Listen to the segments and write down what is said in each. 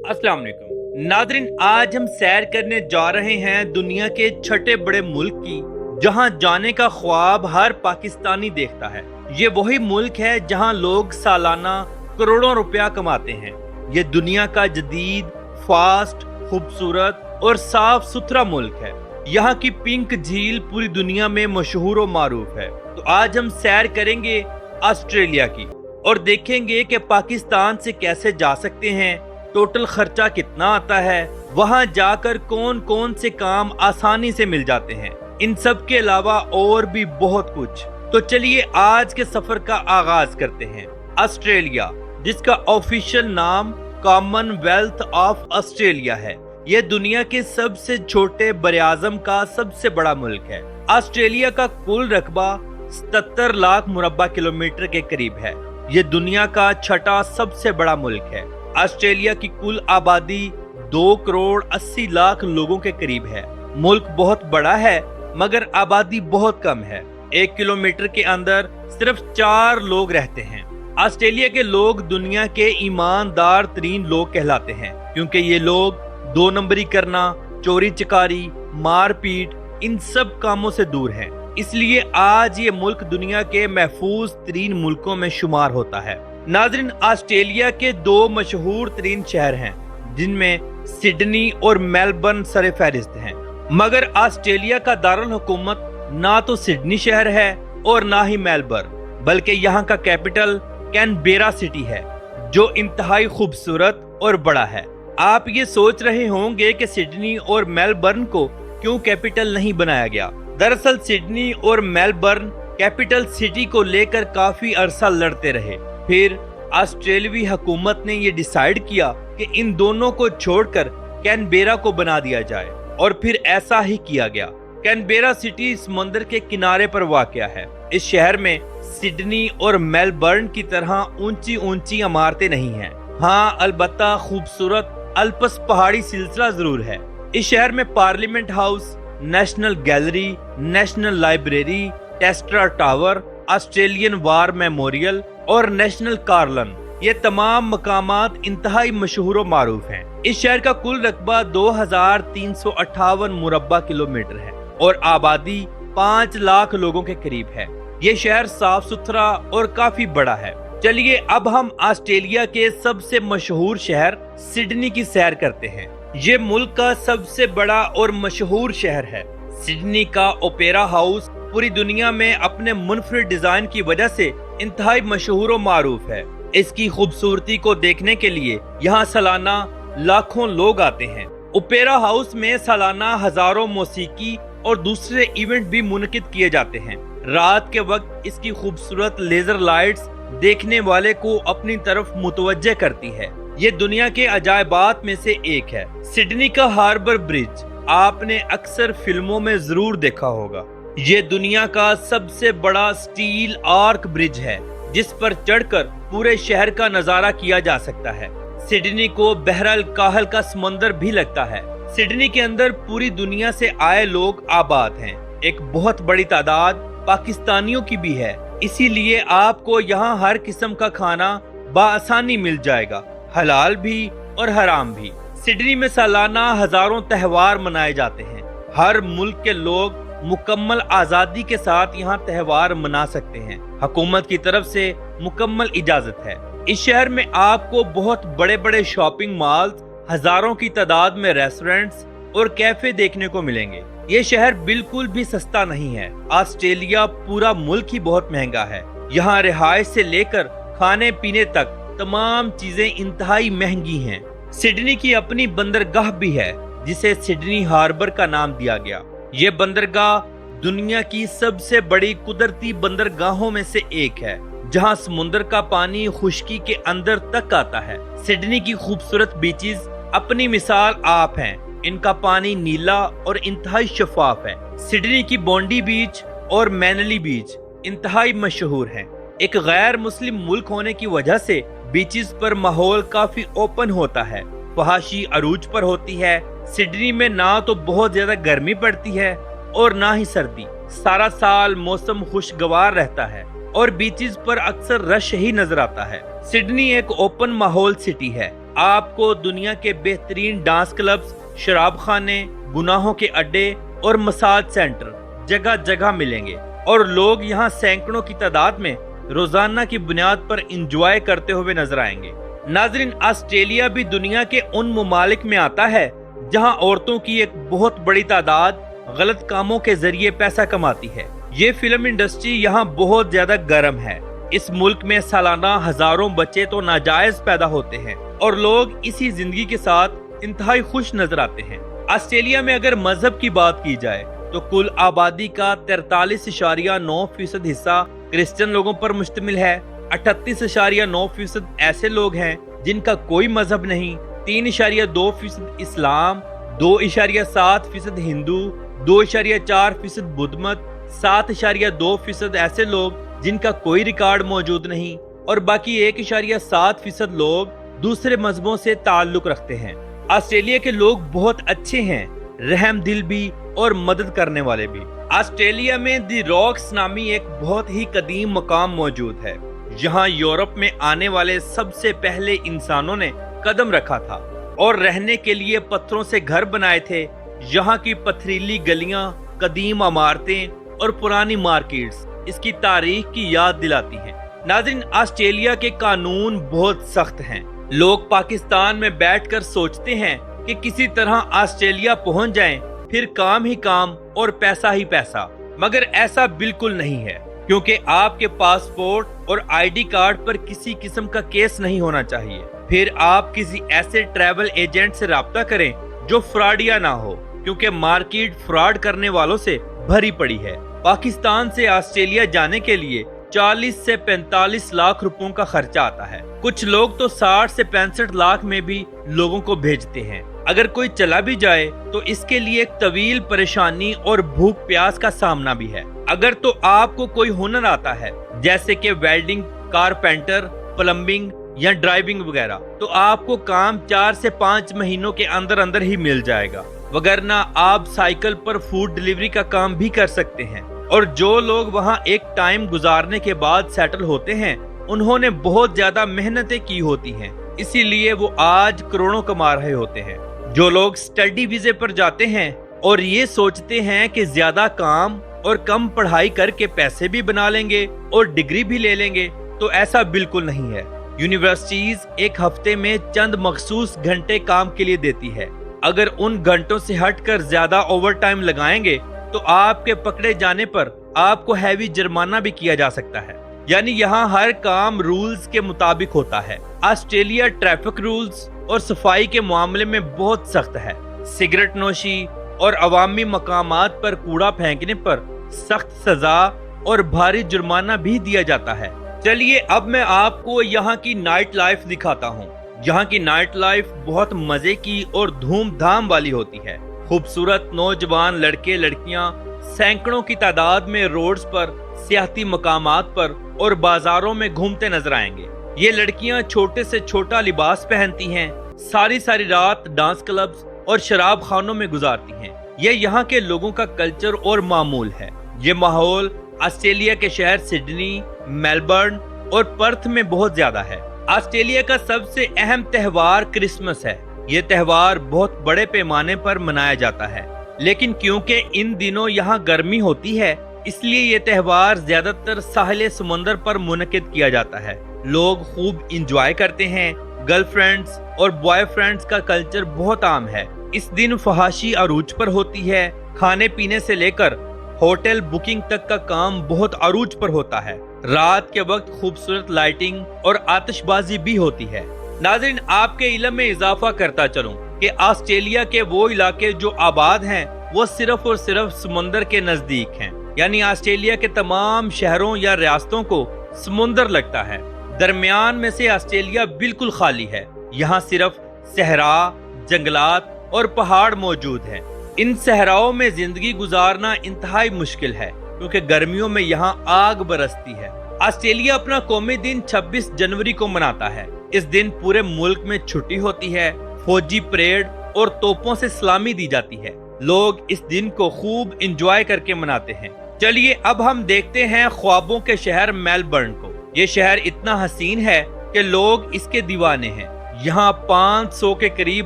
अस्सलाम वालेकुम नादरीन, आज हम सैर करने जा रहे हैं दुनिया के छठे बड़े मुल्क की, जहां जाने का ख्वाब हर पाकिस्तानी देखता है। ये वही मुल्क है जहां लोग सालाना करोड़ों रुपया कमाते हैं। ये दुनिया का जदीद, फास्ट, खूबसूरत और साफ सुथरा मुल्क है। यहाँ की पिंक झील पूरी दुनिया में मशहूर और मारूफ है। तो आज हम सैर करेंगे ऑस्ट्रेलिया की और देखेंगे कि पाकिस्तान से कैसे जा सकते हैं, टोटल खर्चा कितना आता है, वहां जाकर कौन कौन से काम आसानी से मिल जाते हैं, इन सब के अलावा और भी बहुत कुछ। तो चलिए आज के सफर का आगाज करते हैं। ऑस्ट्रेलिया, जिसका ऑफिशियल नाम कॉमनवेल्थ ऑफ ऑस्ट्रेलिया है, यह दुनिया के सबसे छोटे बरआज़म का सबसे बड़ा मुल्क है। ऑस्ट्रेलिया का कुल रकबा 77 लाख मुरब्बा किलोमीटर के करीब है। यह दुनिया का छठा सबसे बड़ा मुल्क है। ऑस्ट्रेलिया की कुल आबादी 2 करोड़ 80 लाख लोगों के करीब है। मुल्क बहुत बड़ा है मगर आबादी बहुत कम है। 1 किलोमीटर के अंदर सिर्फ 4 लोग रहते हैं। ऑस्ट्रेलिया के लोग दुनिया के ईमानदार तरीन लोग कहलाते हैं, क्योंकि ये लोग 2 नंबरी करना, चोरी चकारी, मारपीट, इन सब कामों से दूर हैं। इसलिए आज ये मुल्क दुनिया के महफूज तरीन मुल्कों में शुमार होता है। नाज़रीन, ऑस्ट्रेलिया के 2 मशहूर तरीन शहर हैं, जिनमें सिडनी और मेलबर्न सरे फहरिस्त हैं। मगर ऑस्ट्रेलिया का दारुल हुकूमत ना तो सिडनी शहर है और ना ही मेलबर्न, बल्कि यहाँ का कैपिटल कैनबेरा सिटी है, जो इंतहाई खूबसूरत और बड़ा है। आप ये सोच रहे होंगे कि सिडनी और मेलबर्न को क्यों कैपिटल नहीं बनाया गया। दरअसल सिडनी और मेलबर्न कैपिटल सिटी को लेकर काफी अरसा लड़ते रहे। फिर ऑस्ट्रेलियाई हुकूमत ने ये डिसाइड किया कि इन दोनों को छोड़कर कैनबेरा को बना दिया जाए, और फिर ऐसा ही किया गया। कैनबेरा सिटी समंदर के किनारे पर वाक़या है। इस शहर में सिडनी और मेलबर्न की तरह ऊंची ऊंची इमारतें नहीं हैं। हाँ, अलबत्ता खूबसूरत अल्पस पहाड़ी सिलसिला जरूर है। इस शहर में parliament house, national gallery, national library, Telstra tower, Australian war memorial और नेशनल कार्लन, ये तमाम मकामात इंतहाई मशहूर और मारूफ हैं। इस शहर का कुल रकबा 2358 मुरब्बा किलोमीटर है और आबादी 5 लाख लोगों के करीब है। ये शहर साफ सुथरा और काफी बड़ा है। चलिए अब हम ऑस्ट्रेलिया के सबसे मशहूर शहर सिडनी की सैर करते हैं। ये मुल्क का सबसे बड़ा और मशहूर शहर है। सिडनी का ओपेरा हाउस पूरी दुनिया में अपने मुनफरिद डिजाइन की वजह से इंतहाई मशहूर और मारूफ है। इसकी खूबसूरती को देखने के लिए यहाँ सालाना लाखों लोग आते हैं। ओपेरा हाउस में सालाना हजारों मौसीकी और दूसरे इवेंट भी मुनकिद किए जाते हैं। रात के वक्त इसकी खूबसूरत लेजर लाइट्स देखने वाले को अपनी तरफ मुतवज्जे करती है। ये दुनिया के अजायबात में से एक है। सिडनी का हार्बर ब्रिज आपने अक्सर फिल्मों में जरूर देखा होगा। ये दुनिया का सबसे बड़ा स्टील आर्क ब्रिज है, जिस पर चढ़कर पूरे शहर का नजारा किया जा सकता है। सिडनी को बहरल काहल का समंदर भी लगता है। सिडनी के अंदर पूरी दुनिया से आए लोग आबाद हैं। एक बहुत बड़ी तादाद पाकिस्तानियों की भी है, इसीलिए आपको यहाँ हर किस्म का खाना बाआसानी मिल जाएगा, हलाल भी और हराम भी। सिडनी में सालाना हजारों त्योहार मनाए जाते हैं। हर मुल्क के लोग मुकम्मल आजादी के साथ यहाँ त्योहार मना सकते हैं। हुकूमत की तरफ से मुकम्मल इजाजत है। इस शहर में आपको बहुत बड़े बड़े शॉपिंग मॉल्स, हजारों की तादाद में रेस्टोरेंट्स और कैफे देखने को मिलेंगे। ये शहर बिल्कुल भी सस्ता नहीं है। ऑस्ट्रेलिया पूरा मुल्क ही बहुत महंगा है। यहाँ रिहाइश से लेकर खाने पीने तक तमाम चीजें इंतहाई महंगी हैं। सिडनी की अपनी बंदरगाह भी है, जिसे सिडनी हार्बर का नाम दिया गया। ये बंदरगाह दुनिया की सबसे बड़ी कुदरती बंदरगाहों में से एक है, जहां समुद्र का पानी खुश्की के अंदर तक आता है। सिडनी की खूबसूरत बीचेस अपनी मिसाल आप हैं। इनका पानी नीला और इंतहाई शफाफ है। सिडनी की बॉन्डी बीच और मैनली बीच इंतहाई मशहूर हैं। एक गैर मुस्लिम मुल्क होने की वजह से बीचेस पर माहौल काफी ओपन होता है। फहाशी अरूज पर होती है। सिडनी में ना तो बहुत ज्यादा गर्मी पड़ती है और ना ही सर्दी। सारा साल मौसम खुशगवार रहता है और बीचेस पर अक्सर रश ही नजर आता है। सिडनी एक ओपन माहौल सिटी है। آپ کو دنیا کے بہترین ڈانس کلبز، شراب خانے، گناہوں کے اڈے اور مساج سینٹر جگہ جگہ ملیں گے، اور لوگ یہاں سینکڑوں کی تعداد میں روزانہ کی بنیاد پر انجوائے کرتے ہوئے نظر آئیں گے۔ ناظرین، آسٹریلیا بھی دنیا کے ان ممالک میں آتا ہے جہاں عورتوں کی ایک بہت بڑی تعداد غلط کاموں کے ذریعے پیسہ کماتی ہے۔ یہ فلم انڈسٹری یہاں بہت زیادہ گرم ہے۔ اس ملک میں سالانہ ہزاروں بچے تو ناجائز پیدا ہوتے ہیں اور لوگ اسی زندگی کے ساتھ انتہائی خوش نظر آتے ہیں۔ آسٹریلیا میں اگر مذہب کی بات کی جائے تو کل آبادی کا 43.9% حصہ کرسچن لوگوں پر مشتمل ہے، 38.9% ایسے لوگ ہیں جن کا کوئی مذہب نہیں، 3.2% اسلام، 2.7% ہندو، 2.4% بدھ مت، 7.2% ایسے لوگ جن کا کوئی ریکارڈ موجود نہیں، اور باقی 1.7% لوگ دوسرے مذہبوں سے تعلق رکھتے ہیں۔ آسٹریلیا کے لوگ بہت اچھے ہیں، رحم دل بھی اور مدد کرنے والے بھی۔ آسٹریلیا میں دی راکس نامی ایک بہت ہی قدیم مقام موجود ہے، جہاں یورپ میں آنے والے سب سے پہلے انسانوں نے قدم رکھا تھا اور رہنے کے لیے پتھروں سے گھر بنائے تھے۔ یہاں کی پتھریلی گلیاں، قدیم عمارتیں اور پرانی مارکیٹس اس کی تاریخ کی یاد دلاتی ہیں۔ ناظرین، آسٹریلیا کے قانون بہت سخت ہیں۔ لوگ پاکستان میں بیٹھ کر سوچتے ہیں کہ کسی طرح آسٹریلیا پہنچ جائیں، پھر کام ہی کام اور پیسہ ہی پیسہ، مگر ایسا بالکل نہیں ہے، کیونکہ آپ کے پاسپورٹ اور آئی ڈی کارڈ پر کسی قسم کا کیس نہیں ہونا چاہیے۔ پھر آپ کسی ایسے ٹریول ایجنٹ سے رابطہ کریں جو فراڈیا نہ ہو، کیونکہ مارکیٹ فراڈ کرنے والوں سے بھری پڑی ہے۔ پاکستان سے آسٹریلیا جانے کے لیے 40 سے 45 لاکھ روپوں کا خرچہ آتا ہے۔ کچھ لوگ تو 60 سے 65 لاکھ میں بھی لوگوں کو بھیجتے ہیں۔ اگر کوئی چلا بھی جائے تو اس کے لیے ایک طویل پریشانی اور بھوک پیاس کا سامنا بھی ہے۔ اگر تو آپ کو کوئی ہنر آتا ہے، جیسے کہ ویلڈنگ، کارپینٹر، پلمبنگ یا ڈرائیونگ وغیرہ، تو آپ کو کام 4 سے 5 مہینوں کے اندر اندر ہی مل جائے گا، وگرنہ آپ سائیکل پر فوڈ ڈیلیوری کا کام بھی کر سکتے ہیں۔ اور جو لوگ وہاں ایک ٹائم گزارنے کے بعد سیٹل ہوتے ہیں، انہوں نے بہت زیادہ محنتیں کی ہوتی ہیں، اسی لیے وہ آج کروڑوں کما رہے ہوتے ہیں۔ جو لوگ سٹڈی ویزے پر جاتے ہیں اور یہ سوچتے ہیں کہ زیادہ کام اور کم پڑھائی کر کے پیسے بھی بنا لیں گے اور ڈگری بھی لے لیں گے، تو ایسا بالکل نہیں ہے۔ یونیورسٹیز ایک ہفتے میں چند مخصوص گھنٹے کام کے لیے دیتی ہے۔ اگر ان گھنٹوں سے ہٹ کر زیادہ اوور ٹائم لگائیں گے تو آپ کے پکڑے جانے پر آپ کو ہیوی جرمانہ بھی کیا جا سکتا ہے۔ یعنی یہاں ہر کام رولز کے مطابق ہوتا ہے۔ آسٹریلیا ٹریفک رولز اور صفائی کے معاملے میں بہت سخت ہے۔ سگریٹ نوشی اور عوامی مقامات پر کوڑا پھینکنے پر سخت سزا اور بھاری جرمانہ بھی دیا جاتا ہے۔ چلیے اب میں آپ کو یہاں کی نائٹ لائف دکھاتا ہوں۔ یہاں کی نائٹ لائف بہت مزے کی اور دھوم دھام والی ہوتی ہے۔ خوبصورت نوجوان لڑکے لڑکیاں سینکڑوں کی تعداد میں روڈز پر، سیاحتی مقامات پر اور بازاروں میں گھومتے نظر آئیں گے۔ یہ لڑکیاں چھوٹے سے چھوٹا لباس پہنتی ہیں، ساری رات ڈانس کلبز اور شراب خانوں میں گزارتی ہیں۔ یہ یہاں کے لوگوں کا کلچر اور معمول ہے۔ یہ ماحول آسٹریلیا کے شہر سڈنی، میلبرن اور پرتھ میں بہت زیادہ ہے۔ آسٹریلیا کا سب سے اہم تہوار کرسمس ہے۔ یہ تہوار بہت بڑے پیمانے پر منایا جاتا ہے، لیکن کیونکہ ان دنوں یہاں گرمی ہوتی ہے، اس لیے یہ تہوار زیادہ تر ساحل سمندر پر منعقد کیا جاتا ہے۔ لوگ خوب انجوائے کرتے ہیں۔ گرل فرینڈز اور بوائے فرینڈز کا کلچر بہت عام ہے۔ اس دن فحاشی عروج پر ہوتی ہے۔ کھانے پینے سے لے کر ہوٹل بکنگ تک کا کام بہت عروج پر ہوتا ہے۔ رات کے وقت خوبصورت لائٹنگ اور آتش بازی بھی ہوتی ہے۔ ناظرین، آپ کے علم میں اضافہ کرتا چلوں کہ آسٹریلیا کے وہ علاقے جو آباد ہیں وہ صرف اور صرف سمندر کے نزدیک ہیں، یعنی آسٹریلیا کے تمام شہروں یا ریاستوں کو سمندر لگتا ہے۔ درمیان میں سے آسٹریلیا بالکل خالی ہے۔ یہاں صرف صحرا، جنگلات اور پہاڑ موجود ہیں۔ ان صحراؤں میں زندگی گزارنا انتہائی مشکل ہے، کیونکہ گرمیوں میں یہاں آگ برستی ہے۔ آسٹریلیا اپنا قومی دن 26 جنوری کو مناتا ہے۔ اس دن پورے ملک میں چھٹی ہوتی ہے، فوجی پریڈ اور توپوں سے سلامی دی جاتی ہے۔ لوگ اس دن کو خوب انجوائے کر کے مناتے ہیں۔ چلیے اب ہم دیکھتے ہیں خوابوں کے شہر میلبرن کو۔ یہ شہر اتنا حسین ہے کہ لوگ اس کے دیوانے ہیں۔ यहाँ 500 के करीब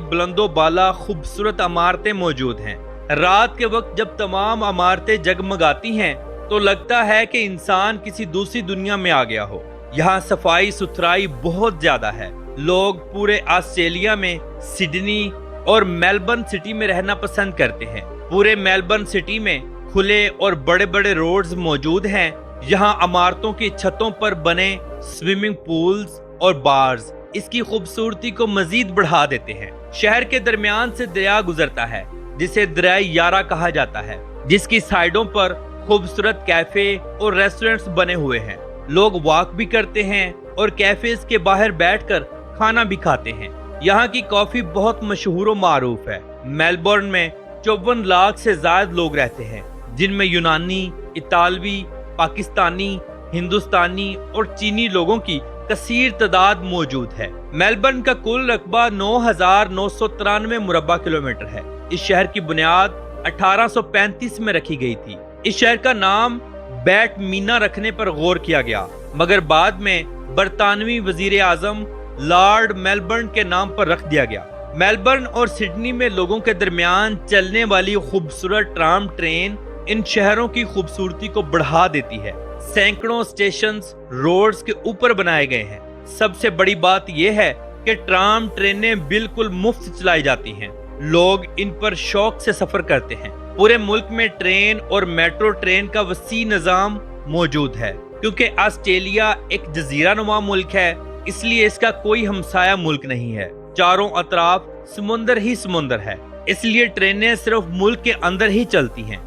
बुलंदो बाला खूबसूरत इमारतें मौजूद हैं। रात के वक्त जब तमाम इमारतें जगमगाती हैं तो लगता है कि इंसान किसी दूसरी दुनिया में आ गया हो। यहाँ सफाई सुथराई बहुत ज्यादा है। लोग पूरे ऑस्ट्रेलिया में सिडनी और मेलबर्न सिटी में रहना पसंद करते हैं। पूरे मेलबर्न सिटी में खुले और बड़े बड़े रोड्स मौजूद हैं। यहाँ इमारतों की छतों पर बने स्विमिंग पूल्स और बार्स इसकी खूबसूरती को मजीद बढ़ा देते हैं। शहर के दरमियान से दरिया गुजरता है जिसे दरिया यारा कहा जाता है, जिसकी साइडों पर खूबसूरत कैफे और रेस्टोरेंट्स बने हुए हैं। लोग वॉक भी करते हैं और कैफेज के बाहर बैठकर खाना भी खाते हैं। यहाँ की कॉफी बहुत मशहूर और मारूफ है। मेलबर्न में 54 लाख से ज्यादा लोग रहते हैं, जिनमें यूनानी, इतालवी, पाकिस्तानी, हिंदुस्तानी और चीनी लोगों की कसीर तादाद मौजूद है। मेलबर्न का कुल रकबा 9,993 मुरब्बा किलोमीटर है। इस शहर की बुनियाद 1835 में रखी गई थी। इस शहर का नाम बैट मीना रखने पर गौर किया गया, मगर बाद में बरतानवी वजीर आजम लॉर्ड मेलबर्न के नाम पर रख दिया गया। मेलबर्न और सिडनी में लोगों के दरमियान चलने वाली खूबसूरत ट्राम ट्रेन इन शहरों की खूबसूरती को बढ़ा देती है। सैकड़ों स्टेशंस रोड्स के ऊपर बनाए गए हैं। सबसे बड़ी बात यह है कि ट्राम ट्रेनें बिल्कुल मुफ्त चलाई जाती हैं। लोग इन पर शौक से सफर करते हैं। पूरे मुल्क में ट्रेन और मेट्रो ट्रेन का वसी निजाम मौजूद है। क्योंकि ऑस्ट्रेलिया एक जजीरा नुमा मुल्क है, इसलिए इसका कोई हमसाया मुल्क नहीं है। चारों अतराफ समुंदर ही समुंदर है, इसलिए ट्रेनें सिर्फ मुल्क के अंदर ही चलती हैं।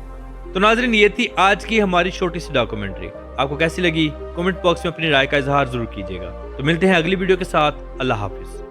तो नाज़रीन, ये थी आज की हमारी छोटी सी डॉक्यूमेंट्री। आपको कैसी लगी कमेंट बॉक्स में अपनी राय का इजहार जरूर कीजिएगा। तो मिलते हैं अगली वीडियो के साथ। अल्लाह हाफिज।